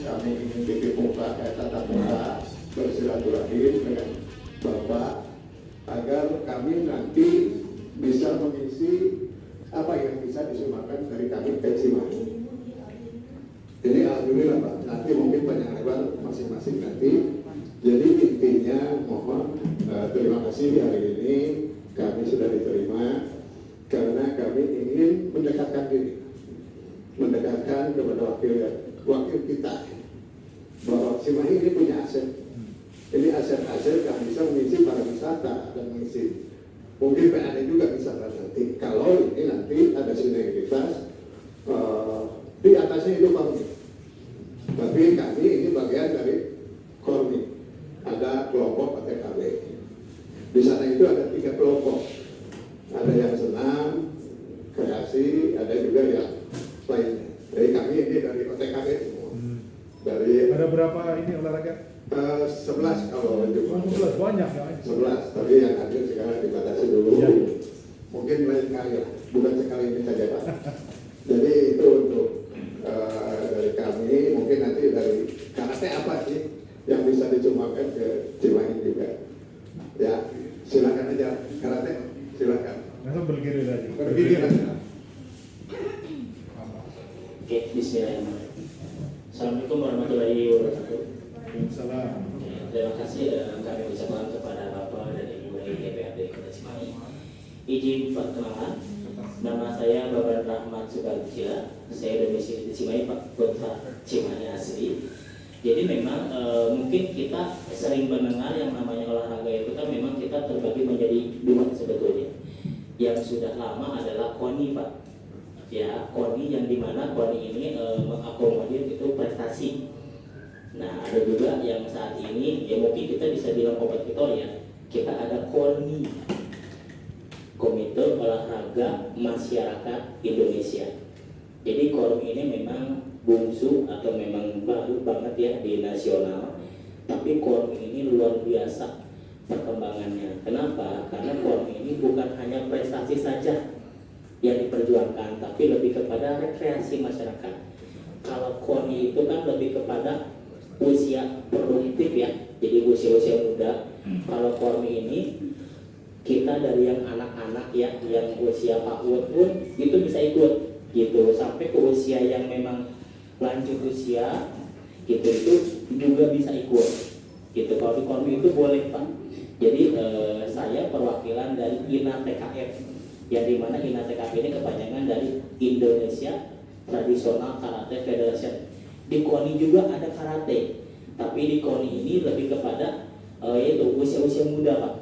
kami ingin titip muka, tatap muka, bersilaturahim dengan Bapak agar kami nanti bisa mengisi apa yang bisa disumbangkan dari kami ke Cimahi. Jadi alhamdulillah Pak, nanti mungkin banyak lebar masing-masing nanti. Jadi intinya mohon terima kasih di hari ini kami sudah diterima karena kami ingin mendekatkan diri, mendekatkan kepada wakil kita bahwa Cimahi ini punya aset. Ini aset-aset yang bisa mengisi pariwisata dan mengisi mungkin PAD juga bisa nanti. Kalau ini nanti ada sinergitas di atasnya itu Kormi. Tapi kami ini bagian dari Kormi. Ada kelompok PTKB. Di sana itu ada 3 kelompok. Ada yang senam, kreasi, ada juga yang lainnya. Jadi kami ini dari PTKB semua. Dari ada berapa ini olahraga? 11 kalau itu 11 banyak ya. 11, tapi yang hadir sekarang dibatasi dulu ya. Mungkin lain kali lah, bukan sekali ini saja Pak. Jadi itu untuk dari kami, mungkin nanti dari karate apa sih yang bisa disumbangkan ke Cimahi juga. Ya, silakan aja karate, silakan. Langsung berdiri lagi. Berdiri aja. Oke, bismillahirrahmanirrahim. Assalamualaikum warahmatullahi wabarakatuh. Waalaikumsalam. Terima kasih kami ucapkan kepada Bapak dan Ibu dari DPRD Kota Cimahi. Izin perkenalan, nama saya Bapak Rahmat Subagja. Saya domisili di Cimahi, Pak, Kota Cimahi asli. Jadi memang mungkin kita sering mendengar yang namanya olahraga itu kan memang kita terbagi menjadi 2 sebetulnya. Yang sudah lama adalah KONI Pak. Ya, KONI yang dimana KONI ini mengakomodir itu prestasi. Nah, ada juga yang saat ini, ya mungkin kita bisa bilang kompetitor ya. Kita ada KONI, Komite Olahraga Masyarakat Indonesia. Jadi KONI ini memang bungsu atau memang baru banget ya di nasional. Tapi KONI ini luar biasa perkembangannya. Kenapa? Karena KONI ini bukan hanya prestasi saja yang diperjuangkan, tapi lebih kepada rekreasi masyarakat. Kalau KONI itu kan lebih kepada usia produktif ya, jadi usia-usia muda. Kalau KONI ini kita dari yang anak-anak ya, yang usia PAUD pun itu bisa ikut gitu, sampai ke usia yang memang lanjut usia gitu itu juga bisa ikut gitu. Kalau di KONI itu boleh Pak. Jadi saya perwakilan dari INA-TKF, yang dimana INA-TKF ini kepanjangan dari Indonesia Tradisional Karate Federation. Di KONI juga ada karate, tapi di KONI ini lebih kepada yaitu usia-usia muda Pak.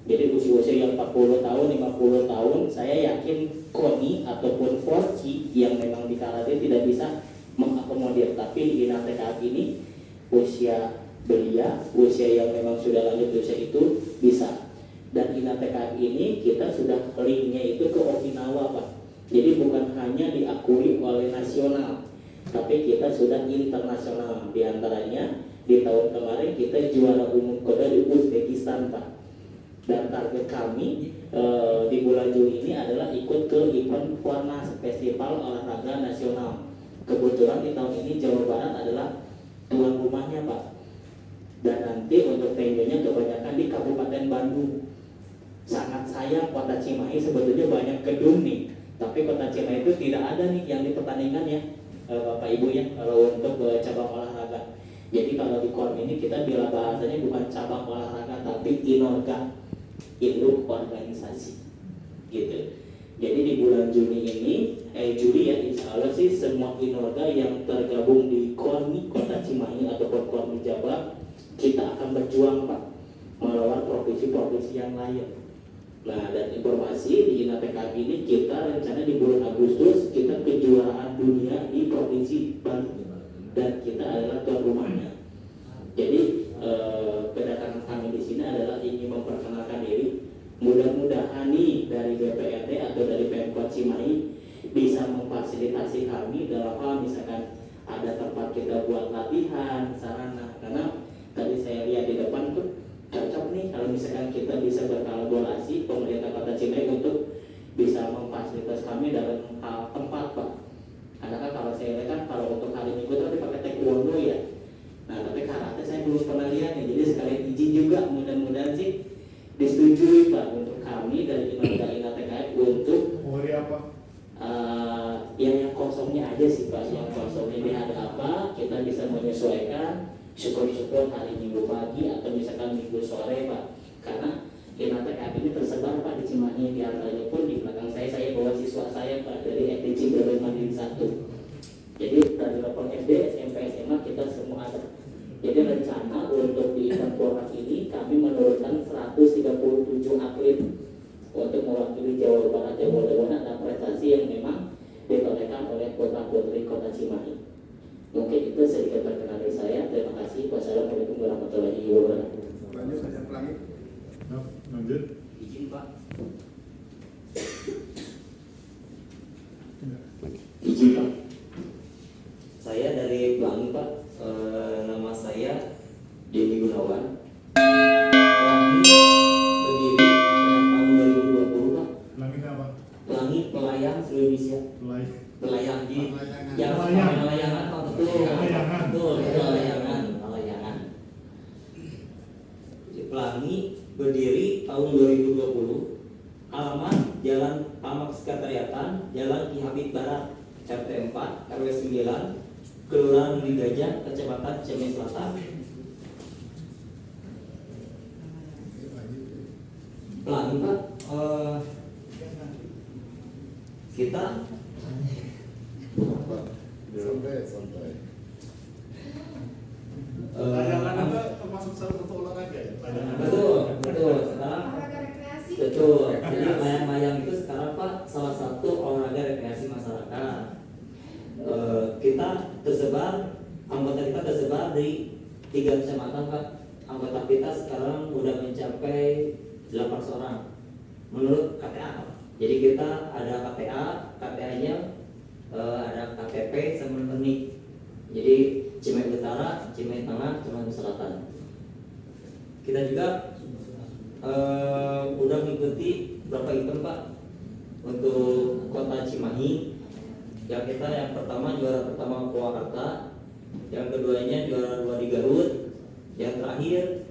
Jadi usia-usia yang 40 tahun, 50 tahun, saya yakin KONI ataupun Forci yang memang di karate tidak bisa mengakomodir. Tapi di INA-TKF ini usia belia, usia yang memang sudah lanjut usia itu bisa. Dan INA-TKF ini kita sudah linknya itu ke Okinawa Pak. Jadi bukan hanya diakui oleh nasional, tapi kita sudah internasional. Di antaranya di tahun kemarin kita juara umum kota di Uzbekistan Pak. Dan target kami di bulan Juli ini adalah ikut ke event Warnas Festival Olahraga Nasional. Kebetulan di tahun ini Jawa Barat adalah tuan rumahnya Pak. Dan nanti untuk venue-nya kebanyakan di Kabupaten Bandung. Sangat sayang Kota Cimahi sebetulnya banyak gedung nih, tapi Kota Cimahi itu tidak ada nih yang dipertandingkan ya Bapak Ibu ya, kalau untuk cabang olahraga. Jadi kalau di KON ini kita bila bahasanya bukan cabang olahraga tapi inorga, induk organisasi gitu. Jadi di bulan Juni ini, Juli ya, insya Allah sih semua inorga yang tergabung di KONI Kota Cimahi ataupun KONI Jabar, kita akan berjuang Pak melawan provinsi-provinsi yang lain. Nah, dan informasi di INA-TKF ini kita rencana di bulan Agustus kita kejuaraan dunia di provinsi Bandung dan kita adalah tuan rumahnya. Jadi kedatangan kami di sini adalah ingin memperkenalkan diri. Mudah-mudahan nih dari DPRD atau dari Pemkot Cimahi bisa memfasilitasi kami dalam hal misalkan ada tempat kita buat latihan, sarana. Karena tadi saya lihat di depan tuh cocok nih kalau misalkan kita bisa berkolaborasi pemerintah Kota Cimahi untuk bisa memfasilitas kami dalam hal tempat Pak. Karena kan kalau saya lihat kan kalau untuk hari Minggu itu dipakai taekwondo ya, apa? Yang kosongnya aja sih Pak, yang kosongnya ini ada apa, kita bisa menyesuaikan. Syukur-syukur hari Minggu pagi atau misalkan Minggu sore Pak, karena lima TKP ini tersebar Pak di Cimahi, di antaranya pun di belakang saya bawa siswa saya Pak dari FTC Berlin Mandiri 1. Jadi dari level SD, SMP, SMA kita semua ada. Jadi rencana untuk di event Polres ini kami menurunkan 137 atlet untuk mewakili Jawa Barat, Jawa Barat dan prestasi yang memang ditorehkan oleh Putra Putri Kota Cimahi. Mungkin itu sedikit perkenalan dari saya. Terima kasih. Wassalamualaikum warahmatullahi wabarakatuh. Lanjut saja pelangi. Lanjut. Izin Pak. Izin Pak. Saya dari Pelangi Pak. Nama saya Denny Gunawan. Pelangi berdiri pada tahun 2020 Pak. Pelangi apa? Pelangi pelayang seluruh Indonesia. Pelayang di yang layangan Pak, betul. Betul layangan. Pelangi berdiri tahun 2020. Alamat Jalan Pamak Sekretariatan, Jalan Ki Habib Barat, RT 4, RW 9, Kelurahan Duri Gajah, Kecamatan Cimahi Selatan. Pelangi Pak, kita Santai. Layangan itu termasuk salah satu olahraga ya? Betul. Sekarang betul. Jadi layang-layang itu sekarang Pak salah satu olahraga rekreasi masyarakat. Kita tersebar, anggota kita tersebar di 3 kecamatan Pak. Anggota kita sekarang udah mencapai 8 orang menurut KTA. Jadi kita ada KTA-nya ada KTP sama NIK. Jadi Cimahi Utara, Cimahi Tengah, Cimahi Selatan. Kita juga udah mengikuti beberapa event Pak untuk Kota Cimahi. Yang pertama juara pertama Purwakarta, yang keduanya juara 2 di Garut, yang terakhir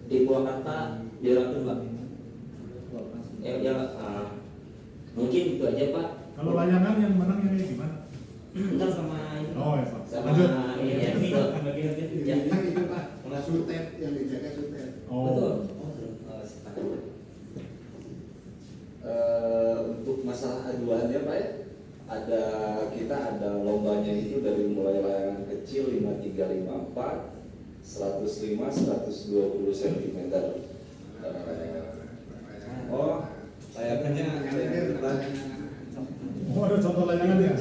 di Purwakarta juara kedua. Mungkin itu aja Pak. Kalau layangan yang menang yang kayak gimana? Ntar sama ini. Oh ya Pak. Sama Lanjut. ini ya. Ya. Yang itu Pak, sutet yang dijaga sutet. Oh. Betul. Untuk masalah aduannya Pak ya, kita ada lombanya itu dari mulai layangan kecil 5354, 105, 120 cm. Oh, layangannya Oh, ada contoh layangan ya?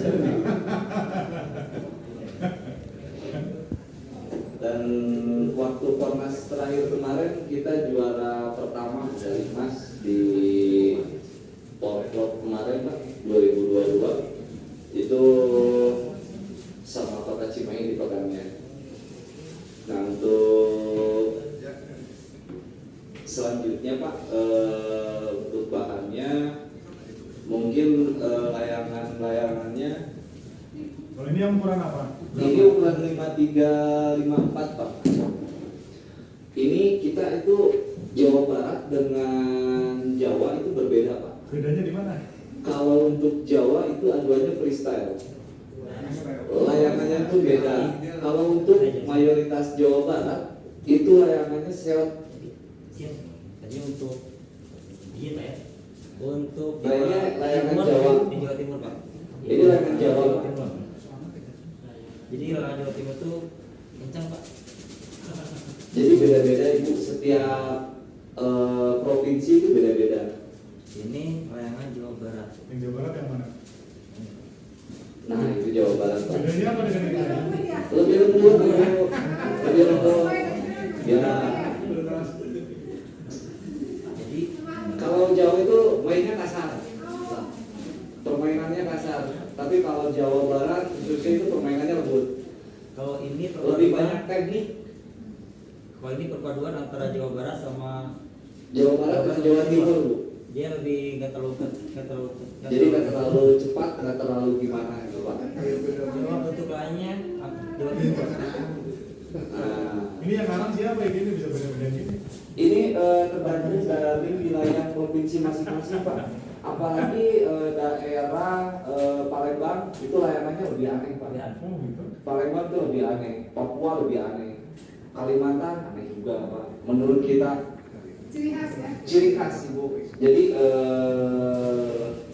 Dan waktu Pornas terakhir kemarin kita juara pertama dari emas di Porklot kemarin Pak 2022 itu sama Kota Cimahi di pegangnya. Nah untuk selanjutnya Pak untuk bahannya mungkin layangannya Kalau ini yang ukuran apa? ini ukuran 5354 Pak. Ini kita itu Jawa Barat dengan Jawa itu berbeda Pak. Bedanya di mana? Kalau untuk Jawa itu aduannya freestyle, layangannya tuh beda. Kalau untuk mayoritas Jawa Barat itu layangannya seret. Tadi untuk iya Pak ya. Untuk Nah, ini layangan Timur, Jawa. di Jawa Timur Pak. Ini layangan Jawa. Jadi layangan Jawa Timur tuh kencang Pak. Jadi beda-beda Ibu, setiap provinsi itu beda-beda. Ini layangan Jawa Barat. Yang Jawa Barat yang mana? Nah itu Jawa Barat Pak. Bedanya apa dengan yang lain? Lebih lembut, lebih lembut. Ya. Jadi Kalau Jawa itu mainnya kasar, permainannya kasar. Tapi kalau Jawa Barat khususnya itu permainannya lembut, kalau ini lebih banyak teknik. Kalau ini perpaduan antara Jawa Barat sama Jawa Barat dan Jawa Timur Bu. dia lebih nggak terlalu Jadi nggak terlalu cepat, nggak terlalu gimana gitu Pak. Jawa bentuk lainnya Jawa Timur. Nah, Ini yang ngarang siapa ya? Ini bisa beda-beda gini. Ini tergantung dari wilayah provinsi masing-masing Pak. Apalagi daerah Palembang itu layanannya lebih aneh Pak. Oh gitu. Palembang itu lebih aneh, Papua lebih aneh, Kalimantan aneh juga Pak. Menurut kita Ciri khas ya. ciri khas Ibu. Jadi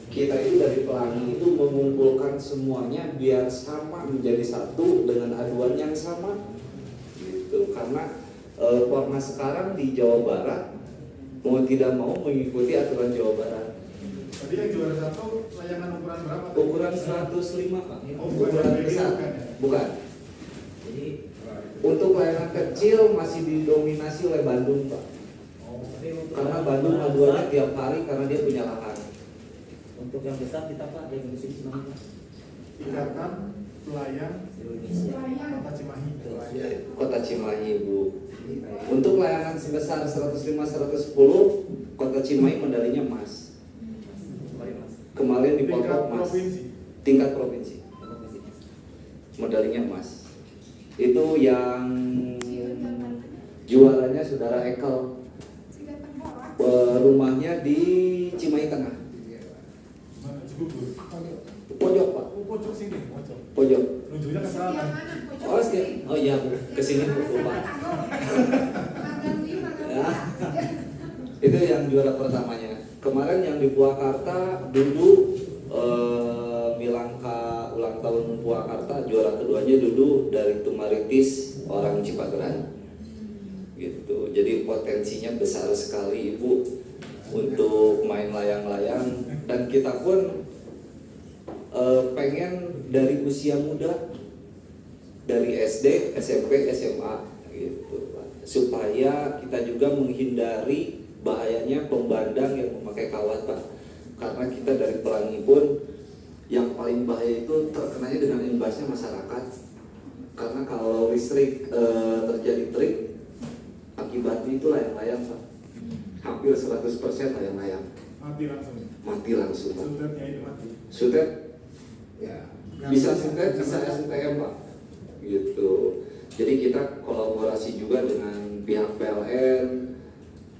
kita itu dari Pelangi itu mengumpulkan semuanya biar sama menjadi satu dengan aduan yang sama. Gitu. Karena Kornas sekarang di Jawa Barat mau tidak mau mengikuti aturan Jawa Barat. Tadi yang juara satu layangan ukuran berapa? Ukuran 105 Pak. Oh, bukan Ukuran yang besar. bukan ya? Bukan. Jadi Untuk layangan kecil masih didominasi oleh Bandung Pak. tapi untuk Karena yang Bandung besar, aduannya tiap hari karena dia punya lahan. untuk yang besar kita Pak yang di sini cuma Ikatan Pelayan Indonesia. Kota Cimahi. Kota Cimahi Bu. Untuk layangan sebesar 105-110 Kota Cimahi medalinya emas. Kemarin di Tingkat Papua emas. provinsi. Tingkat provinsi. Medalinya emas. Itu yang juaranya Saudara Ekel. Rumahnya di Cimahi Tengah. Mana Cibubur? Pojok Pak. Oh, pojok sini, pojok. Pojok. Nunjuknya ke selatan. Oh, oh iya Bu. Kesini Bu Pak. Ya. Itu yang juara pertamanya. Kemarin yang di Purwakarta dulu Milangka ulang tahun Purwakarta, juara keduanya dulu dari Tumaritis orang Cipageran. Gitu. Jadi potensinya besar sekali Ibu untuk main layang-layang, dan kita pun pengen dari usia muda, dari SD, SMP, SMA gitu Pak. Supaya kita juga menghindari bahayanya pembandang yang memakai kawat Pak. Karena kita dari Pelangi pun yang paling bahaya itu terkenanya dengan imbasnya masyarakat. Karena kalau listrik terjadi trik, akibatnya itu layang-layang Pak. Hampir 100% layang-layang Mati langsung. mati langsung Pak. Sutetnya itu mati. Sutet ya bisa sutet, bisa STM Pak. Gitu. Jadi kita kolaborasi juga dengan pihak PLN,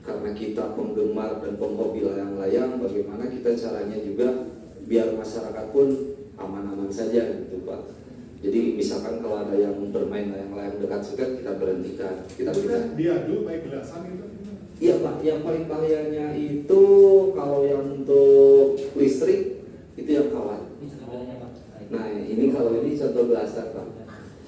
karena kita penggemar dan penghobi layang-layang, bagaimana kita caranya juga biar masyarakat pun aman-aman saja gitu Pak. Jadi misalkan kalau ada yang bermain layang-layang dekat sutet, kita berhentikan, kita Itu kan tidak. diadu pakai gelasan itu. Iya Pak, yang paling bahayanya itu kalau yang untuk listrik itu yang kawat. Ini sebenarnya Pak. Nah ini kalau ini contoh gelasan Pak.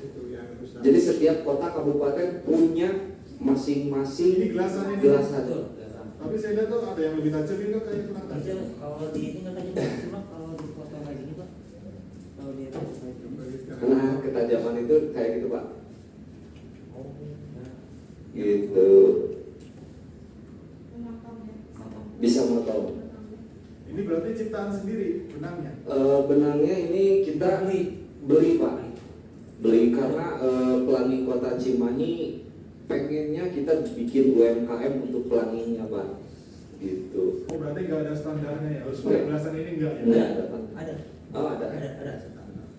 Itu yang rusak. Jadi setiap kota kabupaten punya masing-masing Ini gelasan ini. gelasan. Betul, gelasan. Tapi saya lihat tuh ada yang lebih tajam itu kayak kurang Aja tajam. kalau di ini katanya Pak, cuma kalau di kota kayak gini Pak, kalau di Nah ketajaman itu kayak gitu Pak. oh, nah, Gitu. Bisa motong. Ini berarti ciptaan sendiri benangnya. Benangnya ini kita beli Pak. Beli karena Pelangi Kota Cimahi pengennya kita bikin UMKM untuk Pelanginya Pak. Gitu. Oh berarti nggak ada standarnya ya? Harus pakai gelasan ini enggak ya? Enggak ada Pak. ada, Oh ada. ada.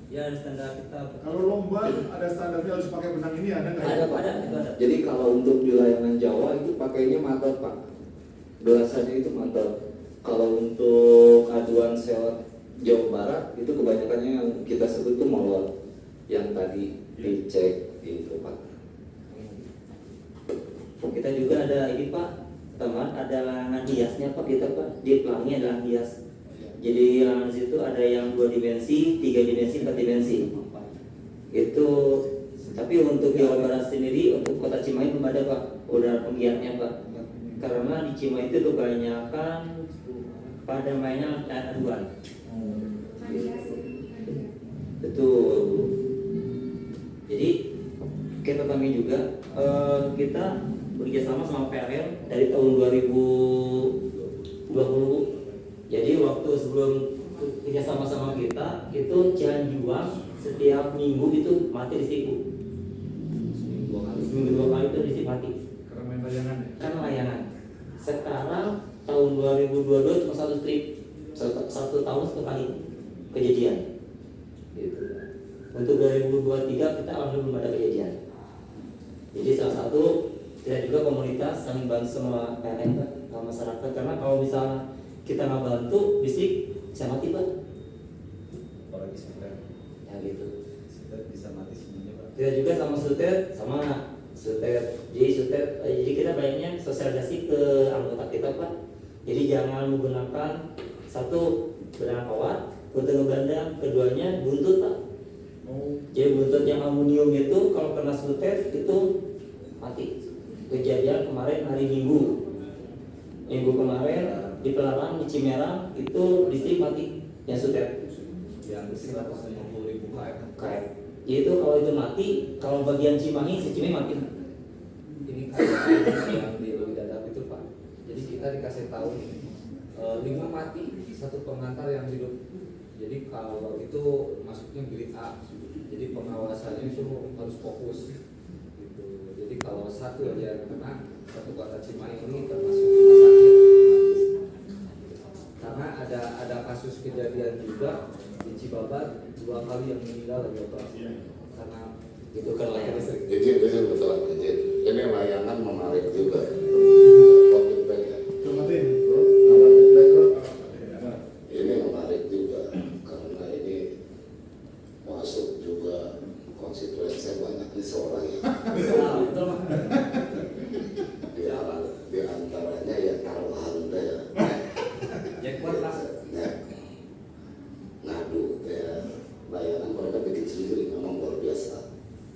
Ya ada standar kita. Kalau lomba ada standarnya harus pakai benang ini ada nggak? Ada Pak, ada, itu ada. Jadi kalau untuk di layangan Jawa itu pakainya matot Pak. Gelasannya itu matot. Kalau untuk aduan sel Jawa Barat itu kebanyakannya yang kita sebut itu molot, yang tadi dicek itu Pak. Kita juga ada ini Pak, teman ada layangan hiasnya Pak, kita Pak di Pelangi adalah hias. Jadi layangan situ ada yang 2 dimensi, 3 dimensi, 4 dimensi. Itu tapi untuk Jawa Barat sendiri, untuk Kota Cimahi belum ada Pak, udah penggiatnya Pak. Karena di Cimahi itu kebanyakan pada mainnya aduan. Betul. Jadi kita kami juga kita bekerjasama sama PLN dari tahun 2020. Jadi waktu sebelum kerjasama sama kita itu Cianjuang setiap minggu itu mati listrikku. Seminggu 2 kali itu listrik mati. Karena main layangan ya? Karena layangan. Sekarang tahun 2022 cuma satu strip, satu tahun sekali kejadian. Gitu. Untuk 2023 kita alhamdulillah belum ada kejadian. Jadi salah satu tidak juga komunitas saling bantu sama PLN Pak, sama masyarakat, karena kalau misalnya kita nggak bantu listrik bisa mati Pak. Apalagi sutet. Ya gitu. Sutet bisa mati semuanya Pak. Tidak juga sama sutet. Jadi kita baiknya sosialisasi ke anggota kita Pak. Jadi jangan menggunakan satu benang kawat untuk ngebandang, keduanya buntut Pak. Jadi buntut yang aluminium itu kalau kena sutet itu mati. Kejadian kemarin hari Minggu kemarin di Pelaran, di Cimerang itu listrik mati yang sutet. Yang 150.000 km. Itu kalau itu mati, kalau bagian Cimahi, Cimahi mati. Ini kayak yang di Lewi Dadap itu Pak. Jadi kita dikasih tahu 5 mati, 1 pengantar yang hidup. Jadi kalau itu masuknya grade A. Jadi pengawasannya itu harus fokus. Gitu. Jadi kalau satu aja yang kena, satu kota Cimahi ini termasuk rumah sakit. Karena ada kasus kejadian juga di Cibabat 2 kali yang meninggal lagi operasi karena Itu kan layanan. Izin betul izin. Ini layanan menarik juga. Ini menarik juga karena ini masuk juga konstituen saya banyak di seorang ya. Di antaranya ya taruhan ya. jackpot lah. Ngadu ya. Layanan mereka bikin sendiri memang luar biasa.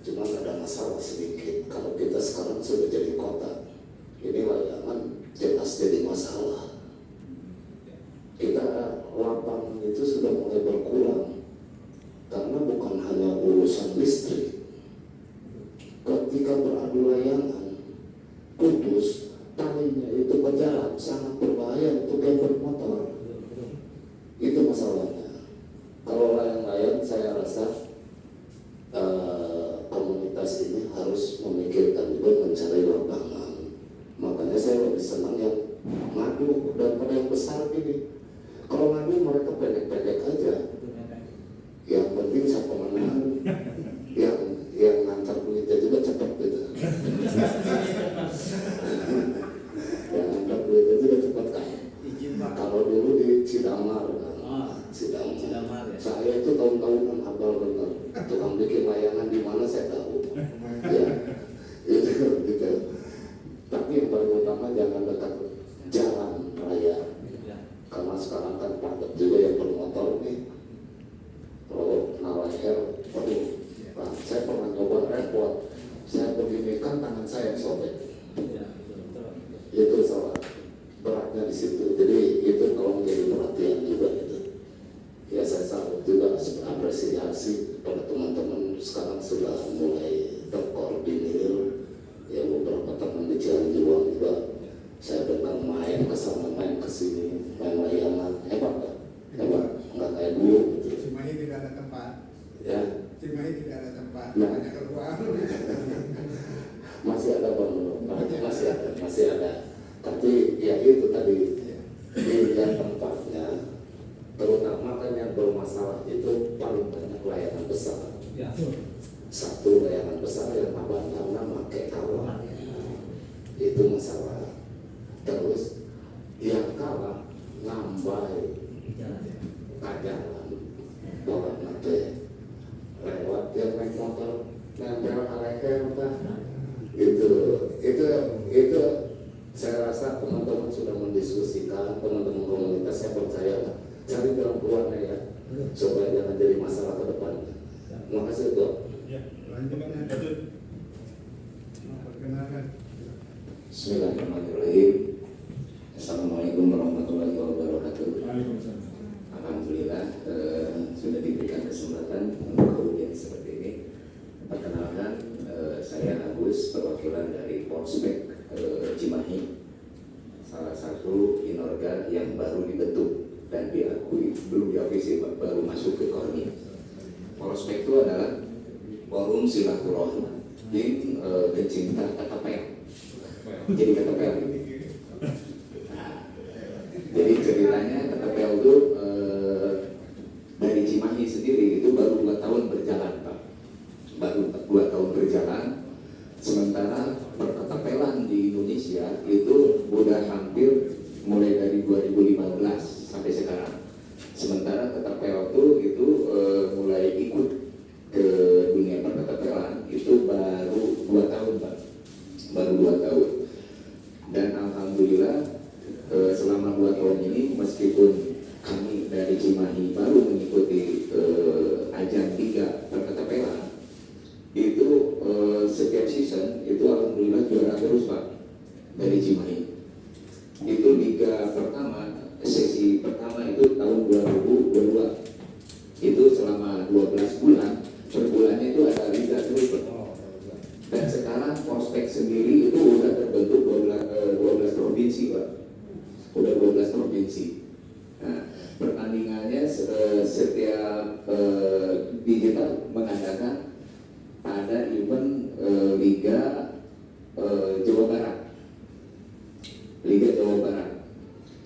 Cuman ada masalah sedikit. Kalau kita sekarang sudah jadi kota, ini layanan jelas jadi masalah. Kita lapangan itu sudah mulai berkurang karena bukan hanya urusan listrik. Ketika beradu layangan, putus talinya itu berjalan sangat berbahaya untuk yang bermotor. Itu masalahnya. Kalau layang-layang saya rasa komunitas ini harus memikirkan juga mencari lapangan. Makanya saya lebih senang yang ngadu daripada yang besar ini. Kalau ngadu mereka pendek-pendek aja. Yang penting siapa menang, yang ngantar duitnya juga cepat gitu. Yang ngantar duitnya juga cepat kan. Kalau dulu di Cidamar kan. Cidamar. Saya itu tahun-tahunan hafal benar. Tukang bikin layangan di mana saya tahu. Ya, gitu. Tapi yang paling utama jangan dekat jalan raya. Karena sekarang kan padat juga yang bermotor nih. Kalau leher, waduh, saya pernah coba repot. Saya begini kan tangan saya sobek. Itu salah beratnya di situ. Jadi itu kalau menjadi perhatian juga gitu. Ya saya salut juga apresiasi pada teman-teman sekarang sudah mulai terkoordinir. Ya beberapa teman di Cianjuang juga saya dengar main kesana main kesini main layangan hebat kan? Hebat nggak kayak dulu gitu. Cimahi tidak ada tempat. Ya Cimahi tidak ada tempat. Nah. Banyak keluar. masih ada bang masih ada. Tapi ya itu tadi pilihan tempatnya terutama kan yang bermasalah itu paling banyak layanan besar. Satu layanan besar yang abang-abang pakai kalah itu masalah. Terus yang kalah ngambai kajalan bawa mate lewat yang naik motor nempel leher itu saya rasa teman-teman sudah mendiskusikan, teman-teman komunitas saya percaya cari jalan keluarnya ya supaya jangan jadi masalah ke depan. Terima kasih Dok. Bismillahirrahmanirrahim. Assalamualaikum warahmatullahi wabarakatuh. Alhamdulillah sudah diberikan kesempatan untuk audiens seperti ini. Perkenalkan saya Agus, perwakilan dari Polsek Cimahi, salah satu inorga yang baru dibentuk dan belum diakui sih, baru masuk ke Kormi. Polsek itu adalah forum silaturahmi pecinta ketepel. Jadi ketepel. Jadi ceritanya ketepel itu dari Cimahi sendiri itu baru 2 tahun berjalan Pak. Baru 2 tahun berjalan. Sementara perketepelan Ajang 3 Perkatapelan itu setiap season itu alhamdulillah juara terus Pak dari Cimahi. Itu liga pertama, sesi pertama itu tahun 2022. Itu selama 12 bulan, per bulannya itu ada liga terus Pak. Dan sekarang prospek sendiri itu udah terbentuk 12 provinsi Pak. Udah 12 provinsi. Nah, pertandingannya setiap digital mengadakan ada event Liga Jawa Barat, Liga Jawa Barat,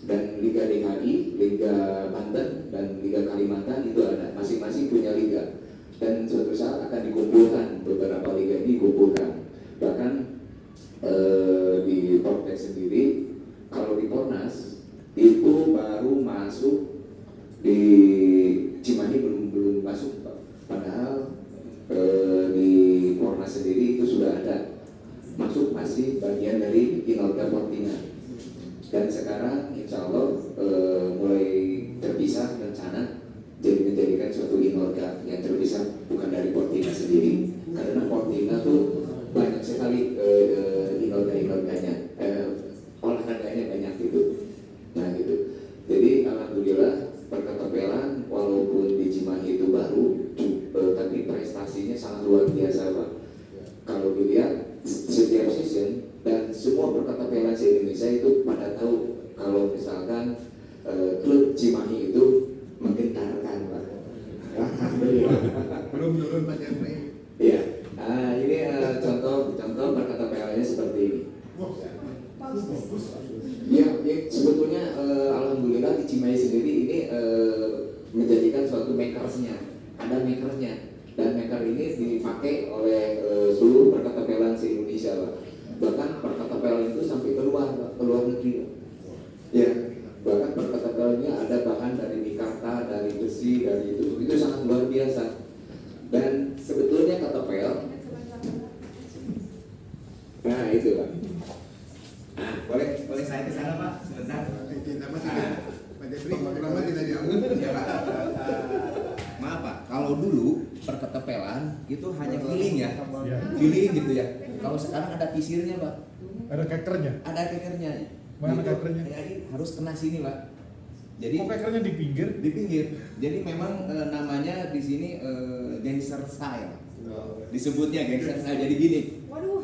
dan Liga DKI, Liga Banten, dan Liga Kalimantan itu ada, masing-masing punya liga. Dan suatu saat akan dikumpulkan, beberapa liga ini dikumpulkan. Bahkan di Portex sendiri, kalau di Pornas itu baru masuk, di Cimahi belum masuk Pak. Padahal di Pornas sendiri itu sudah ada masuk, masih bagian dari Inorga Fortina. Dan sekarang insya Allah mulai terpisah rencana jadi menjadikan suatu Inorga yang terpisah, bukan dari Fortina sendiri, karena Fortina tuh banyak sekali Inorga-Inorganya, olahraganya banyak gitu. Nah gitu. Jadi alhamdulillah Perkatapelan walaupun di Cimahi itu baru, tapi prestasinya sangat luar biasa Pak. Kalau dilihat setiap season dan semua Perkatapelan se-Indonesia itu pada tahu kalau misalkan klub Cimahi itu menggentarkan Pak. Belum turun Pak Jafri. Iya. Nah ini contoh Perkatapelannya seperti ini. Ya, sebetulnya alhamdulillah di Cimahi sendiri ini menjadikan suatu makersnya, ada makersnya, dan maker ini dipakai oleh seluruh Perkatapelan se-Indonesia Pak. Bahkan Perkatapelan itu sampai keluar negeri Pak. Ya, bahkan Perkatapelannya ada bahan dari mikarta, dari besi, dari itu sangat luar biasa. Dan sebetulnya Katapel, nah itu Pak. Nah, boleh saya ke sana Pak sebentar. Nama tidak, Pak Jafri, nama tidak dianggap. Ya Pak. Maaf Pak, kalau dulu Perkatapelan itu hanya feeling ya, feeling gitu ya. Kalau sekarang ada pisirnya Pak, Ada kekernya. ada kekernya. Mana Gitu. kekernya? Jadi harus kena sini Pak. Jadi Kok kekernya di pinggir? di pinggir. Jadi memang namanya di sini gangster style. Disebutnya gangster style. Jadi gini.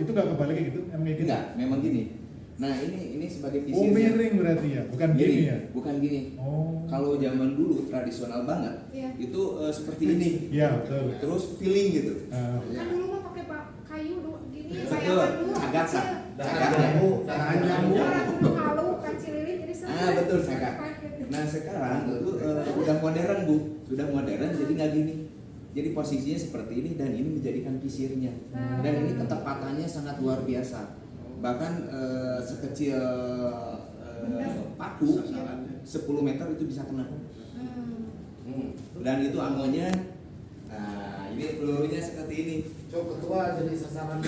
Itu nggak kebalik kayak gitu? Emang kayak gitu? Enggak, memang gini. Nah ini sebagai Oh pisirnya. miring berarti ya, bukan gini ya? Bukan gini. Oh. Kalau zaman dulu tradisional banget, Iya. itu seperti ini. Iya betul. Terus feeling gitu. Ah, Kan dulu mah pakai kayu gini, Betul. sayangan dulu. Sagak sah. Tahan jambu. Orang dulu halu, kacil lilin, jadi Betul sagak. Nah sekarang itu udah modern Bu, sudah modern jadi nggak gini. Jadi posisinya seperti ini dan ini menjadikan pisirnya. Dan ini ketepatannya sangat luar biasa. Bahkan sekecil paku 10 meter itu bisa kena. Dan itu amonya, nah ini pelurunya seperti ini. Cok ketua jadi sasaran.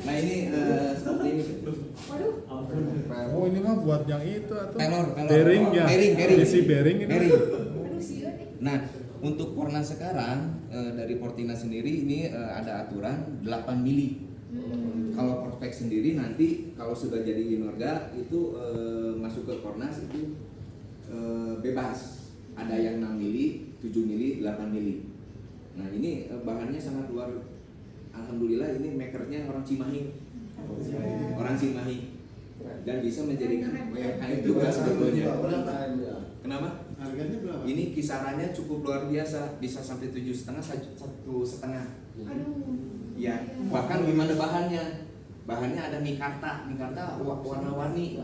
Nah ini seperti ini. Waduh, Oh ini mah buat yang itu atau? Pelor. Bearing ya? Bearing. Isi bearing ini? Bearing. aduh siun nih. Nah untuk Pornas sekarang dari Portina sendiri ini ada aturan 8 mili. Kalau prospek sendiri nanti kalau sudah jadi Inorga itu masuk ke Pornas itu bebas. Ada yang 6 mili, 7 mili, 8 mili. Nah ini bahannya sangat luar. Alhamdulillah ini makernya orang Cimahi. Orang Cimahi. Dan bisa menjadikan UMKM juga sebetulnya. Kenapa? Harganya berapa? Ini kisarannya cukup luar biasa, bisa sampai 7,5, 1,5. Aduh. Ya, bahkan gimana bahannya? Bahannya ada mikarta warna-warni,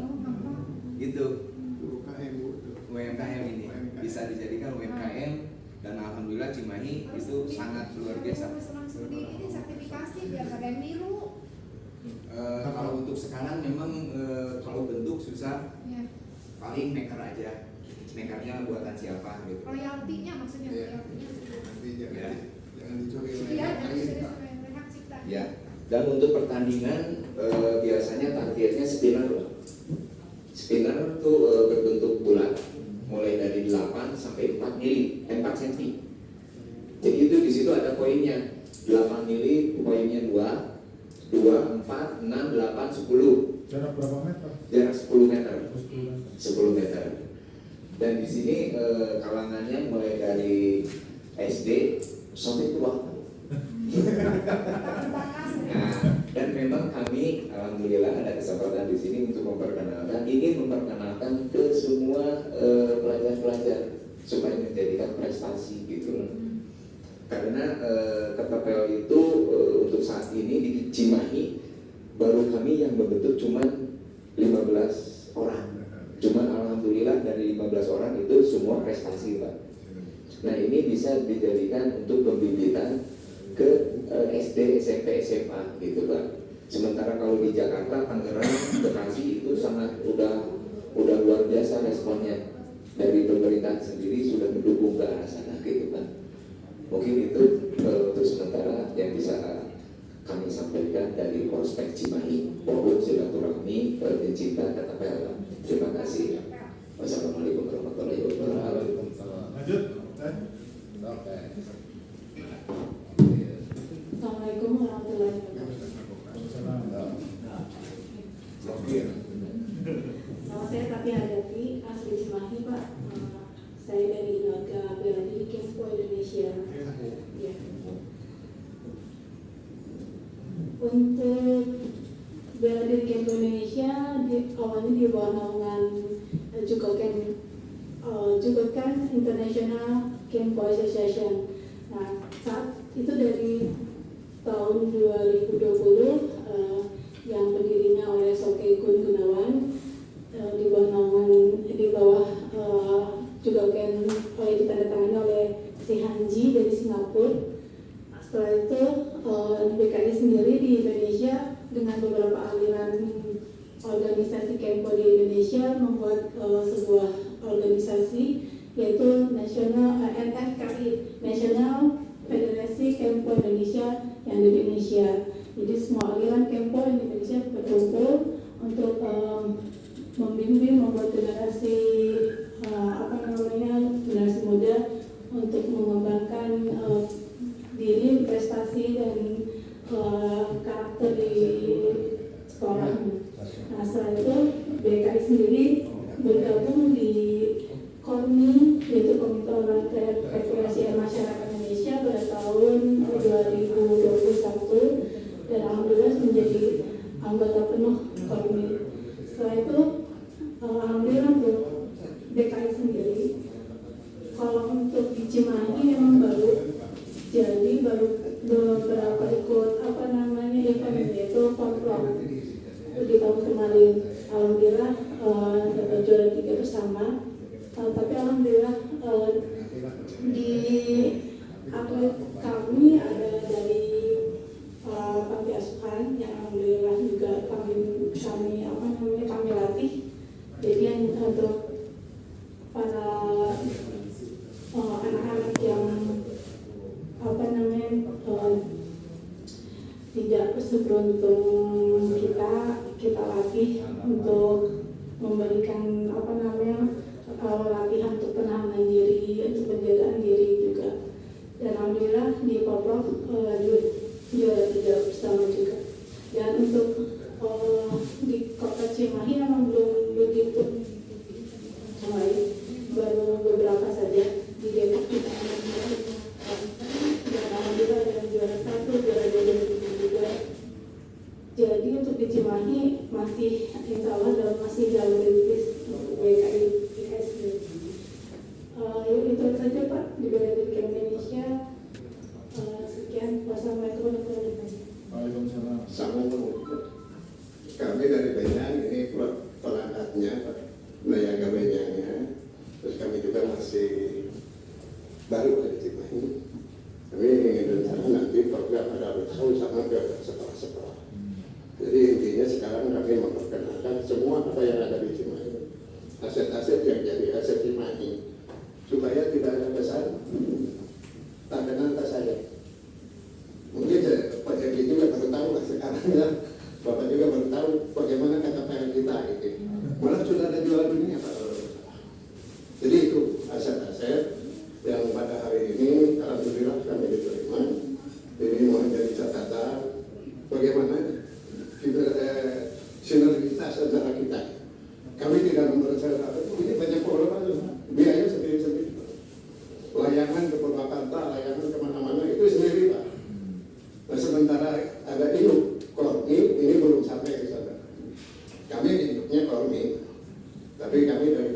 gitu. UKM Bu. UMKM ini bisa dijadikan UMKM dan alhamdulillah Cimahi itu sangat luar biasa. Langsung di ini sertifikasi biar nggak ada yang niru. Kalau untuk sekarang memang kalau bentuk susah, Ya. paling maker aja. Makernya buatan siapa gitu. Royaltinya maksudnya Iya. royaltinya. Nanti Ya. jangan dicuri oleh Iya, yang dan lain sudah Pak. hak cipta. Ya. Dan untuk pertandingan biasanya targetnya spinner. Spinner tuh berbentuk bulat mulai dari 8 sampai 4 cm. Jadi itu di situ ada poinnya. 8 mili poinnya 2, 4, 6, 8, 10. Jarak berapa meter? Jarak 10 meter. 10 10 meter. Dan di sini kalangannya mulai dari SD sampai tua. Nah, dan memang kami alhamdulillah ada kesempatan di sini untuk ingin memperkenalkan ke semua pelajar-pelajar supaya menjadikan prestasi gitu loh. Karena KTPL itu untuk saat ini di Cimahi baru kami yang membentuk cuma 15 orang. Cuman alhamdulillah dari 15 orang itu semua prestasi, Pak. Nah, ini bisa dijadikan untuk pembibitan ke SD, SMP, SMA gitu, Pak. Sementara kalau di Jakarta, Tangerang, Bekasi itu sangat udah luar biasa responnya. Dari pemerintah sendiri sudah mendukung ke arah sana gitu, Pak. Mungkin itu untuk sementara yang bisa kami sampaikan dari Prospek Cimahi, Forum Silaturahmi Pencinta KTPL. Terima kasih. Wassalamualaikum warahmatullahi wabarakatuh. Lanjut. Assalamualaikum warahmatullahi wabarakatuh. Nama saya Tati Hadati, asli Cimahi, Pak. Saya dari lembaga bela diri Kempo Indonesia. Ya. Untuk bela diri Kempo Indonesia awalnya di bawah naungan Jugokan International Kempo Association. Nah, saat itu dari tahun 2020 yang berdirinya oleh Soke Gun Gunawan di bawah Jugokan ditandatangani oleh si Hanji dari Singapura. Setelah itu BKI sendiri di Indonesia dengan beberapa aliran organisasi Kempo di Indonesia membuat sebuah organisasi yaitu NFKI, National Federasi Kempo Indonesia yang di Indonesia. Jadi semua aliran Kempo di Indonesia berkumpul untuk membimbing, membuat generasi generasi muda untuk mengembangkan diri, prestasi dan karakter di sekolah. Nah, setelah itu BKI sendiri bergabung di KORMI, yaitu Komite Olahraga Rekreasi Masyarakat Indonesia pada tahun 2021 dan alhamdulillah menjadi anggota penuh KORMI. Setelah itu alhamdulillah untuk BKI sendiri, kalau untuk di Cimahi memang baru beberapa ikut event yaitu Konfront di tahun kemarin. Alhamdulillah dapat juara 3 bersama. Tapi alhamdulillah di atlet kami ada dari panti asuhan yang alhamdulillah juga kami latih. Jadi untuk para anak-anak yang tidak seberuntung kita latih untuk memberikan latihan untuk penahanan diri, untuk penjagaan diri juga. Dan alhamdulillah di Poprov juara 3 bersama juga. Dan untuk di Kota Cimahi memang belum begitu baik, baru beberapa saja di Depok kita dan alhamdulillah ada juara 1, juara 2, juara 3 juga. Jadi untuk di Cimahi masih insya Allah masih jauh rintis untuk BKI ISD. Itu saja Pak di bela diri Indonesia. Sekian, wassalamualaikum warahmatullahi wabarakatuh. Waalaikumsalam. Assalamualaikum. Kami dari Banyan ini perangkatnya, Nayaga Banyannya. Terus kami juga masih baru dari Cimahi. Kami ingin rencana nanti program ada bersama sama ke sekolah-sekolah. Jadi intinya sekarang kami memperkenalkan semua apa yang ada di Cimahi, aset-aset yang jadi aset Cimahi, supaya tidak ada kesan tak kenal tak sayang. Mungkin Pak Jaki juga baru tahu lah sekarang ya, Bapak juga baru tahu bagaimana KTPL kita ini. Malah sudah ada juara dunia Pak. Jadi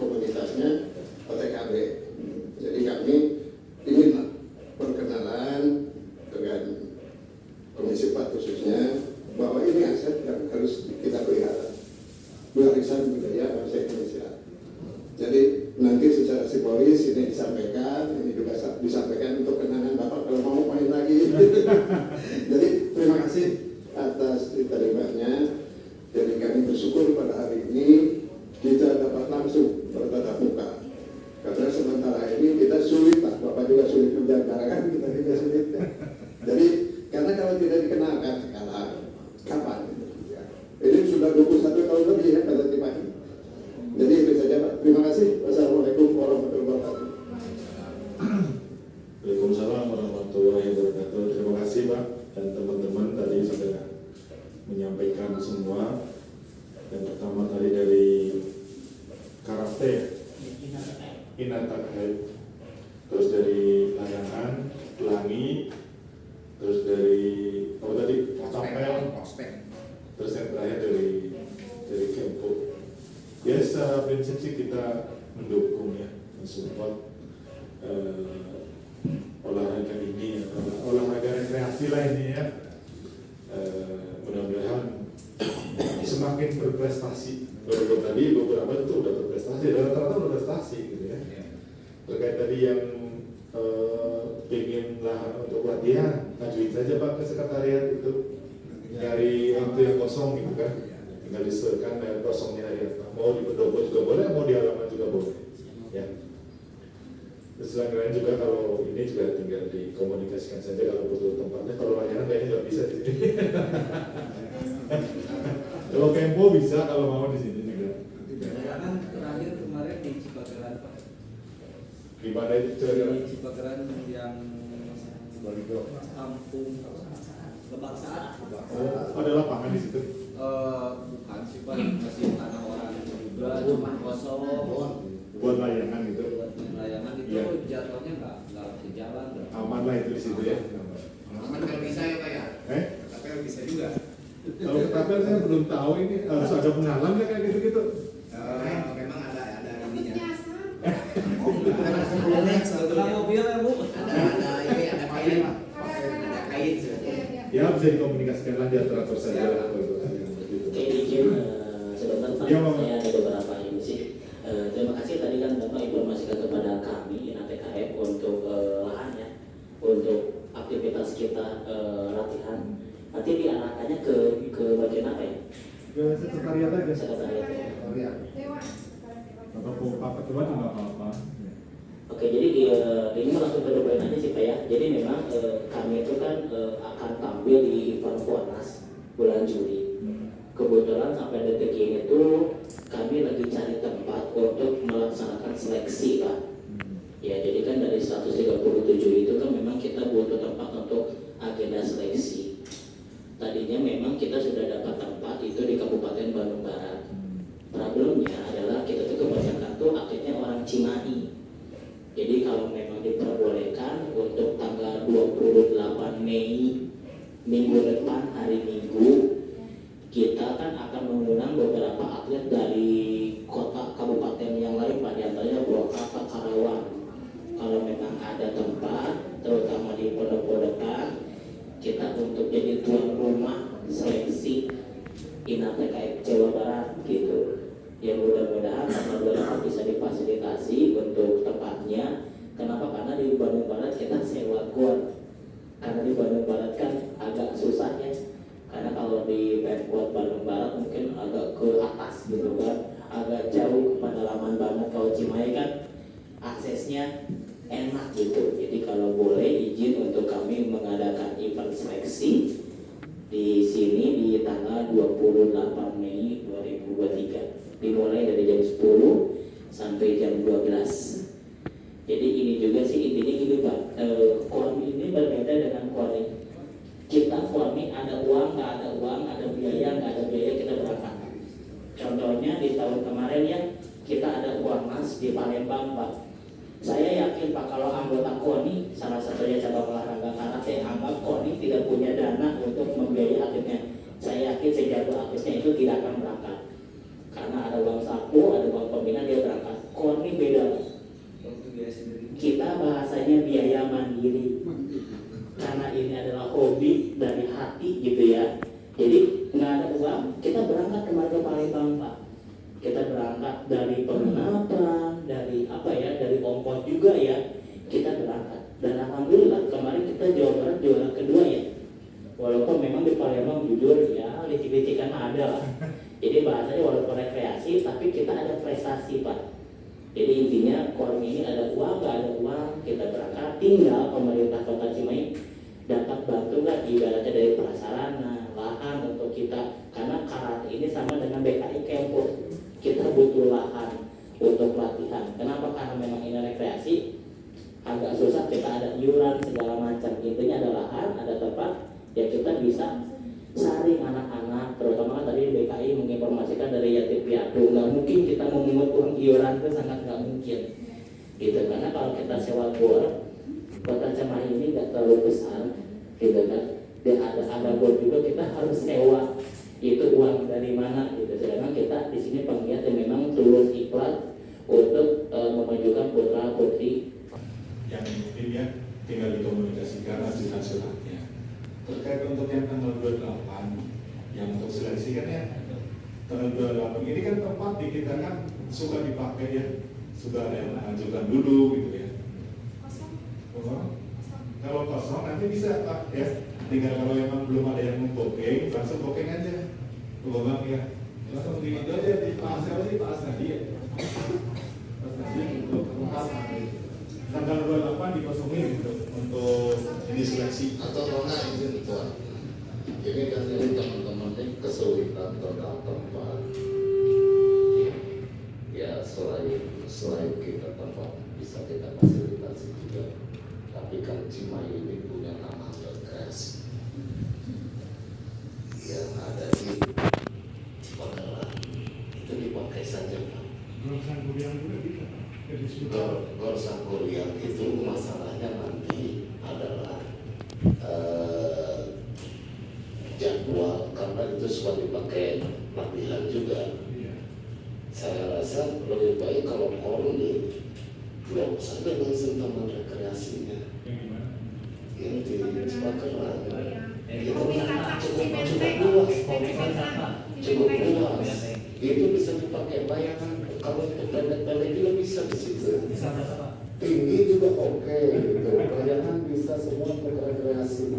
komunitasnya OTKB. Jadi kami ingin perkenalan dengan Komisi 4 khususnya bahwa ini aset yang harus kita pelihara, warisan budaya bangsa Indonesia. Jadi nanti secara simbolis ini disampaikan, ini juga disampaikan untuk kenangan Bapak kalau mau main lagi. Jadi terima kasih atas diterimanya. Jadi kami bersyukur pada hari ini kita dapat langsung bertatap muka. Karena sementara ini kita sulit, Pak. Bapak juga sulit menjaga kan, kita juga sulit. Jadi karena kalau tidak dikenalkan sekarang, kapan? Ini sudah 21 tahun lebih ya pada Cimahi. Jadi itu saja Pak. Terima kasih. Wassalamualaikum warahmatullahi wabarakatuh. Waalaikumsalam warahmatullahi wabarakatuh. Terima kasih Pak dan teman-teman tadi sudah menyampaikan semua. Yang pertama tadi dari Karate, Inatakai, terus dari layangan, pelangi, terus dari apa tadi kapel, terus yang terakhir dari Kempo. Ya secara prinsip sih kita mendukung ya, mensupport olahraga ini, olahraga rekreasi lah ini ya. Mudah-mudahan semakin berprestasi. Baru tadi beberapa itu udah berprestasi, rata-rata udah prestasi gitu ya. Terkait tadi yang ingin lahan untuk latihan, ajuin saja Pak ke sekretariat itu, nyari waktu yang kosong gitu kan, tinggal disesuaikan dengan kosongnya ya. Mau di pendopo juga boleh, mau di halaman juga boleh ya. Terus lain juga kalau ini juga tinggal dikomunikasikan saja kalau butuh tempatnya. Kalau layanan kayaknya nggak bisa di sini. Kalau Kempo bisa, kalau mau di sini juga. Layanan terakhir kemarin di Cipageran Pak. Di mana itu? Di Cipageran yang kampung Kebangsaan. Oh, ada lapangan di situ. Bukan sih Pak, masih tanah orang juga, cuma kosong. Buat layangan gitu. Buat layangan itu Iya. jatuhnya nggak sejalan. Aman lah itu di situ ya. Aman kalau bisa ya Pak ya? Tapi bisa juga. Kalau ketapel saya belum tahu ini harus ada penghalang nggak kayak gitu-gitu. Memang ada ininya. Nyasar. Setelah mobil ya Bu. Ada ini ada kain Pak. Ada kain sebetulnya. Ya bisa dikomunikasikan lagi antara saja lah. Oke, izin sebentar Pak, Ya, Mama. saya ada beberapa ini sih. Terima kasih tadi kan Bapak informasikan kepada kami INATKF untuk lahannya, untuk aktivitas kita latihan. Nanti diarahkannya ke bagian apa ya? Ke sekretariat aja. Sekretariat ya. Dewan. Atau Pak Ketua juga nggak apa-apa. Oke, jadi ini langsung ke depan aja sih Pak ya. Jadi memang kami itu kan akan tampil di event Kuarnas bulan Juli. Kebetulan sampai detik ini tuh kami lagi cari tempat untuk melaksanakan seleksi Pak. Ya, jadi kan dari 137 itu kan memang kita butuh tempat untuk agenda seleksi. Tadinya memang kita sudah dapat tempat itu di Kabupaten Bandung Barat. Problemnya adalah kita tuh kebanyakan tuh akhirnya orang Cimahi. Jadi kalau memang diperbolehkan untuk tanggal 28 Mei minggu depan hari Minggu, kita kan akan mengundang beberapa atlet dari kota kabupaten yang lain Pak, diantaranya Purwakarta, Karawang. Kalau memang ada tempat, terutama di pondok-pondokan, kita untuk jadi tuan rumah seleksi INATKF Jawa Barat gitu. Ya mudah-mudahan tanggal 28 bisa difasilitasi untuk tempatnya. Kenapa? Karena di Bandung Barat kita sewa gor. Karena di Bandung Barat kan agak susah ya. Karena kalau di Pemkot Bandung Barat mungkin agak ke atas gitu kan, agak jauh pedalaman banget. Kalau Cimahi kan aksesnya enak gitu. Jadi kalau boleh izin untuk kami mengadakan event seleksi di sini di tanggal 28 Mei 2023. Dimulai dari jam 10 sampai jam 12. Jadi ini juga sih intinya gini Pak, KORMI ini berbeda dengan KORMI. Kita KORMI ada uang, nggak ada uang, ada biaya, nggak ada biaya, kita berangkat. Contohnya di tahun kemarin ya, kita ada Kuarnas di Palembang Pak. Saya yakin Pak kalau anggota KONI, salah satunya cabang olahraga karate, anggap KONI tidak punya dana untuk membiayai atletnya. Saya yakin sejatuh atletnya itu tidak akan berangkat. Karena ada uang saku, ada uang pembina, dia berangkat. juga ya kita berangkat. Dan alhamdulillah kemarin kita Jawa Barat juara kedua ya. Walaupun memang di Palembang jujur ya licik-licikan ada lah. Jadi bahasanya walaupun rekreasi tapi kita ada prestasi Pak. Jadi intinya Kormi ini ada uang, nggak ada uang, kita berangkat. Tinggal pemerintah Kota Cimahi dapat bantu nggak ibaratnya dari prasarana, lahan untuk kita. Karena karate ini sama dengan BKI Kempo, kita butuh lahan untuk latihan. Kenapa? Karena memang ini rekreasi, agak susah kita ada iuran segala macam. Intinya ada lahan, ada tempat ya kita bisa saring anak-anak, terutama kan tadi BKI menginformasikan dari yatim piatu, nggak mungkin kita memungut uang iuran itu sangat nggak mungkin gitu, karena kalau kita sewa gor, Kota Cimahi ini nggak terlalu besar gitu kan, dan ada gor juga kita harus sewa, itu uang dari mana gitu. Sedangkan kita di sini penggiat yang memang tulus ikhlas untuk memajukan putra putri yang mungkin ya tinggal dikomunikasikan ajukan suratnya. Terkait untuk yang tanggal 28 yang untuk seleksi kan ya tanggal 28 ini kan tempat di kita kan suka dipakai ya, sudah ada yang mengajukan dulu gitu ya. Kalau kosong nanti bisa Pak ya, tinggal kalau memang belum ada yang membooking langsung booking aja Bang ya, langsung di itu aja di Pak siapa sih Pak Asnadi ya, Pak Asnadi untuk tempat tanggal 28 dikosongin untuk ini seleksi. Atau Rona izin Tuan, ini kan ini teman-teman ini kesulitan tentang tempat ya, selain kita tempat bisa kita fasilitasi juga, tapi kan Cimahi ini punya nama rekreasi yang ada di Cipagelang, itu dipakai saja Pak. Gor Sangkuriang itu masalahnya nanti adalah jadwal, karena itu suka dipakai latihan juga. Saya rasa lebih baik kalau Kormi blok saja langsung taman rekreasinya yang di Cipagelang. Itu cukup luas, itu bisa dipakai bayangan. Kalau untuk pendek-pendek juga bisa di situ. Tinggi juga oke, gitu. Bayangan bisa semua untuk rekreasi.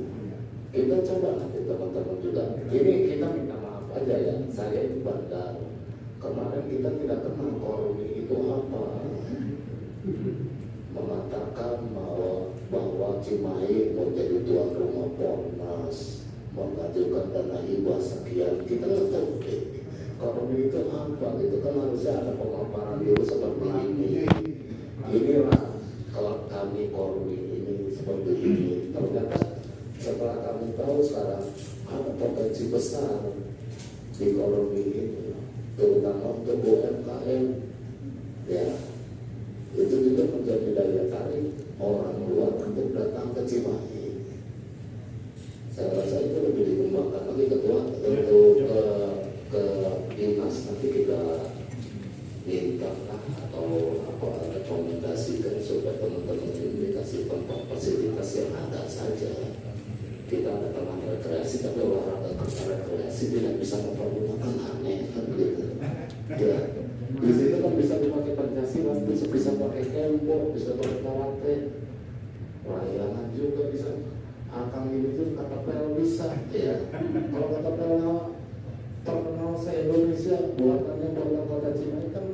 Kita coba nanti teman-teman juga. Ini kita minta maaf aja ya, saya itu bandar. Kemarin kita tidak kenal Kormi itu apa. Mengatakan bahwa Cimahi mau jadi tuan rumah Pornas, mengajukan dana hibah sekian, kita nggak tahu deh. Kormi itu apa? Itu kan harusnya ada pemaparan dulu seperti ini. Inilah kalau kami Kormi ini seperti ini. Ternyata setelah kami tahu sekarang ada potensi besar di Kormi ini, terutama untuk UMKM. Ya, itu juga menjadi daya tarik orang luar untuk datang ke Cimahi. Saya rasa itu lebih dikembangkan lagi ketua untuk ke dinas, nanti kita minta atau apa rekomendasikan supaya teman-teman ini dikasih tempat fasilitas yang ada saja. Kita ada taman rekreasi tapi olahraga karena rekreasi tidak bisa mempergunakan aneh kan gitu. Ya, di situ kan bisa dipakai Pancasila, bisa pakai Kempo, bisa pakai karate, layangan juga bisa. Akang ini tuh kata pel bisa, ya. Kalau kata pel terkenal se-Indonesia, buatannya buatan Kota Cimahi kan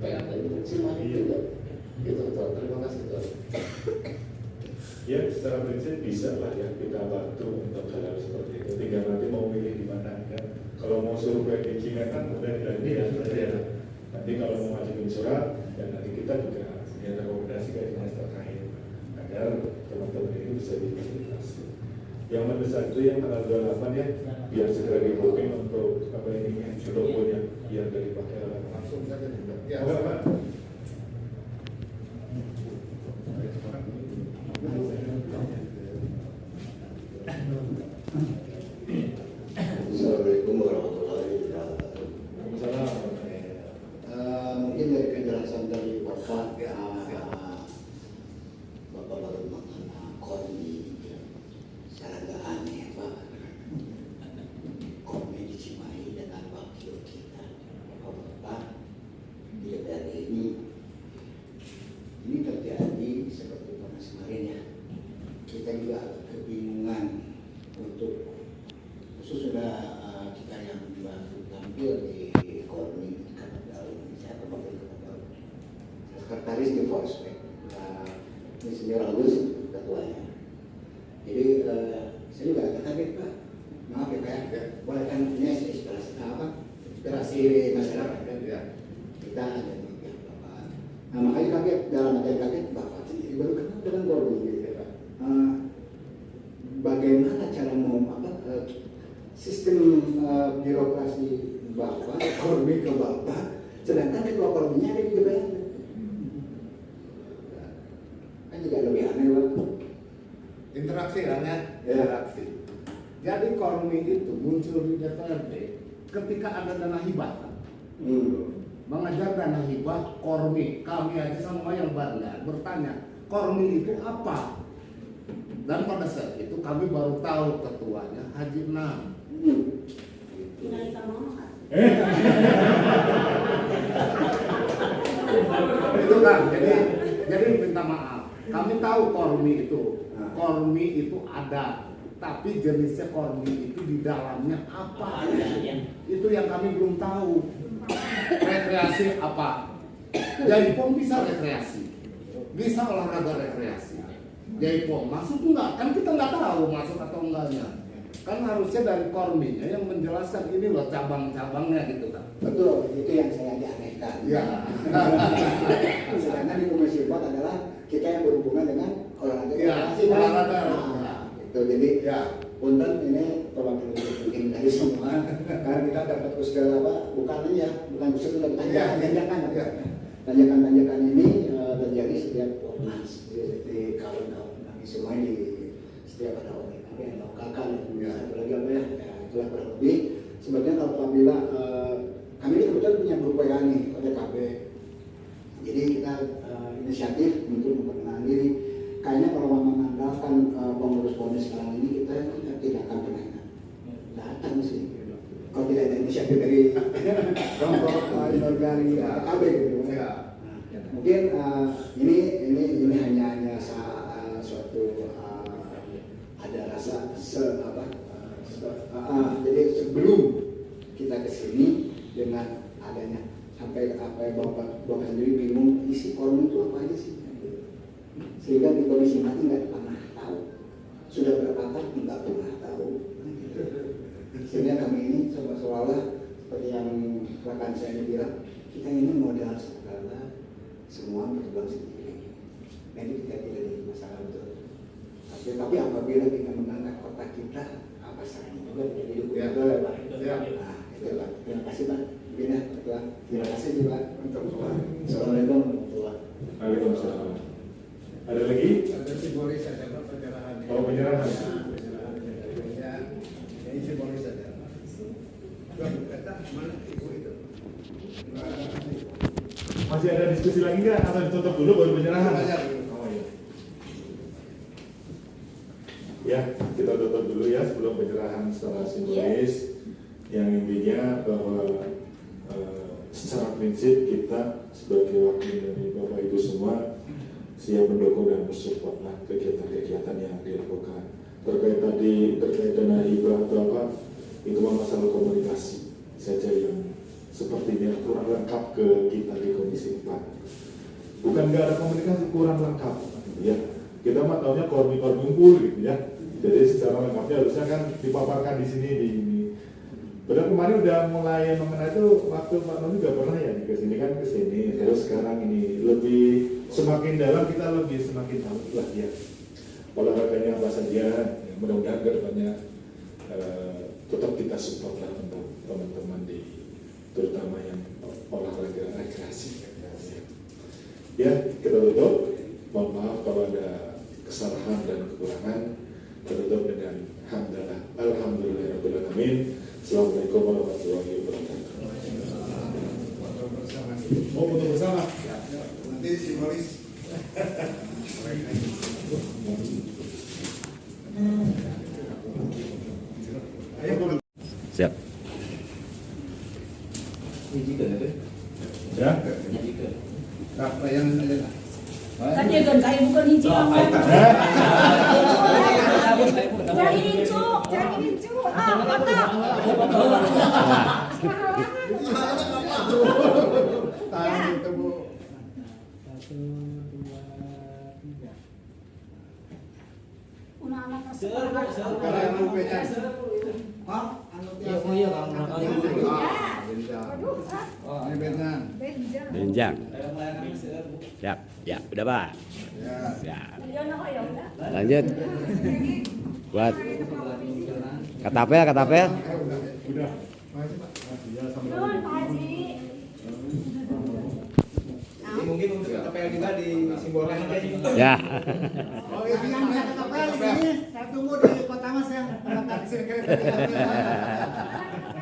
PAT Cimahi juga. Gitu Tuan, terima kasih Tuan. Ya secara prinsip bisa lah ya kita bantu untuk hal seperti itu. Tinggal nanti mau milih di mana kan. Kalau mau survei di Cina kan udah dilanjutkan saja. Nanti kalau mau ngajuin surat, dan nanti kita juga punya rekomendasi ke dinas terkait agar teman-teman ini bisa difasilitasi. Yang mendesak itu yang tanggal 28 ya, biar segera di booking untuk apa ini dokumen yang dari pakai langsung saja juga. Ya, Pak. Assalamualaikum warahmatullahi wabarakatuh. Mungkin dari penjelasan dari Bapak Bapak baru mengenal Kormi, saya agak aneh Pak. Kormi di Cimahi dengan wakil kita Bapak dia dari ini terjadi kita juga agak kebingungan untuk khusus sudah kita yang bantu tampil di Kormi saya terpakai sekretaris di Forspek. Ini Senior Agus ketuanya. Jadi saya juga agak kaget Pak. Maaf ya Pak, boleh kan punya inspirasi masyarakat kan? Ya. Kita ada di pihak Bapak. Nah makanya kaget, dalam artian kaget Bapak sendiri baru kenal dengan Kormi gitu ya Pak. Bagaimana cara sistem birokrasi Bapak, Kormi ke Bapak, sedangkan ketua Korminya ada di DPR. Kan juga lebih aneh Pak. Interaksi kan ya? Interaksi. Jadi Kormi itu muncul di DPRD ketika ada dana hibah. Mengajar dana hibah Kormi, kami aja sama yang bangga bertanya, Kormi itu apa? Dan pada saat itu kami baru tahu ketuanya Haji Nam. Itu kan, jadi minta maaf. Kami tahu Kormi itu ada, tapi jenisnya Kormi itu di dalamnya apa? Itu yang kami belum tahu. Rekreasi apa? Jaipong bisa rekreasi, bisa olahraga rekreasi. Jaipong masuk enggak? Kan kita nggak tahu masuk atau enggaknya. Kan harusnya dari Korminya yang menjelaskan ini loh cabang-cabangnya gitu kan. Betul, itu yang saya dianehkan. Ya. Sedangkan di Komisi 4 adalah kita yang berhubungan dengan olahraga. Ya, olahraga. Itu jadi punten ini perwakilan mungkin dari semua karena kita dapat usul bukan usul tanjakan ini terjadi setiap Komnas di kawan-kawan kami semua di setiap ada orang kami ada kakak satu lagi itulah kurang lebih sebenarnya kalau apabila kami ini kebetulan punya grup WA nih OTKB, jadi kita inisiatif untuk memperkenalkan diri. Kayaknya kalau mengandalkan pengurus BONES sekarang ini kita tidak akan pernah datang sih kalau tidak ada inisiatif dari kelompok inorgali OTKB gitu. Mungkin ini hanya suatu ada rasa jadi sebelum kita kesini dengan adanya sampai apa yang bapak sendiri bingung isi Kormi itu apa aja sih, sehingga di Komisi Mati nggak pernah tahu, sudah berapa kali nggak pernah tahu, sehingga kami ini seolah-olah seperti yang rekan saya ini bilang, kita ini modal segala semua berjuang sendiri. Jadi kita tidak ada masalah betul. Tapi apabila kita mengangkat kota kita, apa salahnya juga jadi dukung betul ya Pak. Nah, itu Pak. Terima kasih Pak. Terima kasih juga untuk semua. Assalamualaikum warahmatullahi wabarakatuh. Waalaikumsalam. Ada lagi? Ada simbolis saja Pak penyerahan. Oh, penyerahan. Ya, ini simbolis saja. Kata mana ibu itu? Masih ada diskusi lagi nggak? Atau ditutup dulu baru penyerahan? Oh iya. Ya, kita tutup dulu ya sebelum penyerahan secara simbolis. Yang intinya bahwa secara prinsip kita sebagai wakil dari Bapak Ibu semua siap mendukung dan mensupport kegiatan-kegiatan yang dilakukan. Terkait dana hibah atau apa, itu masalah komunikasi saja yang sepertinya kurang lengkap ke kita di Komisi 4. Bukan nggak ada komunikasi, kurang lengkap. Ya, kita mah taunya Kormi gitu ya. Jadi secara lengkapnya harusnya kan dipaparkan di sini di ini. Padahal kemarin udah mulai mengenai itu waktu Pak Non juga pernah ya ke sini kan ke sini. Terus sekarang ini lebih semakin dalam kita lebih semakin tahu lah ya olahraganya apa saja. Ya, mudah-mudahan kedepannya tetap kita support lah untuk teman-teman di terutama yang olahraga rekreasi. Ya, kita tutup. Mohon maaf kalau ada kesalahan dan kekurangan. Kita tutup dengan alhamdulillahirobbilalamin. Assalamualaikum warahmatullahi wabarakatuh. Mau foto bersama? Nanti simbolis. Ayo. Siap. Ya. Nah, layanan aja. Kan dia kan kayak bukan hiji ngomong. Jadi incu. Tahan itu Bu. 1, 2, 3. Una anak sekolah. Kalau yang rupanya. Hah? Iya, Kang. Oh, ini Benjan. Benjang. Ya, udah Pak. Ya. Lanjut. Buat katapel. Udah. Mungkin untuk KPL kita disimbolkan aja. Ya. Oh, ini yang KPL di sini. Saya tunggu di Kota Mas yang akan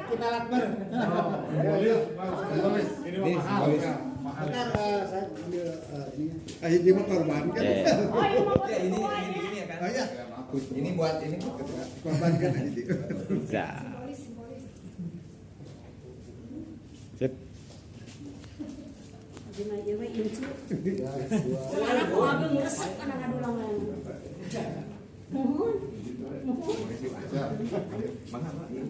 kita lakber. Ini mahal. Ntar saya ambil ininya. Ini mah korban kan. Ya ini ya kan. Oh iya. Ini buat Korban kan ini. Ya. Sip. Jema incu. Karena aku agak ngeresek karena ngadulangan. Mohon. Makasih.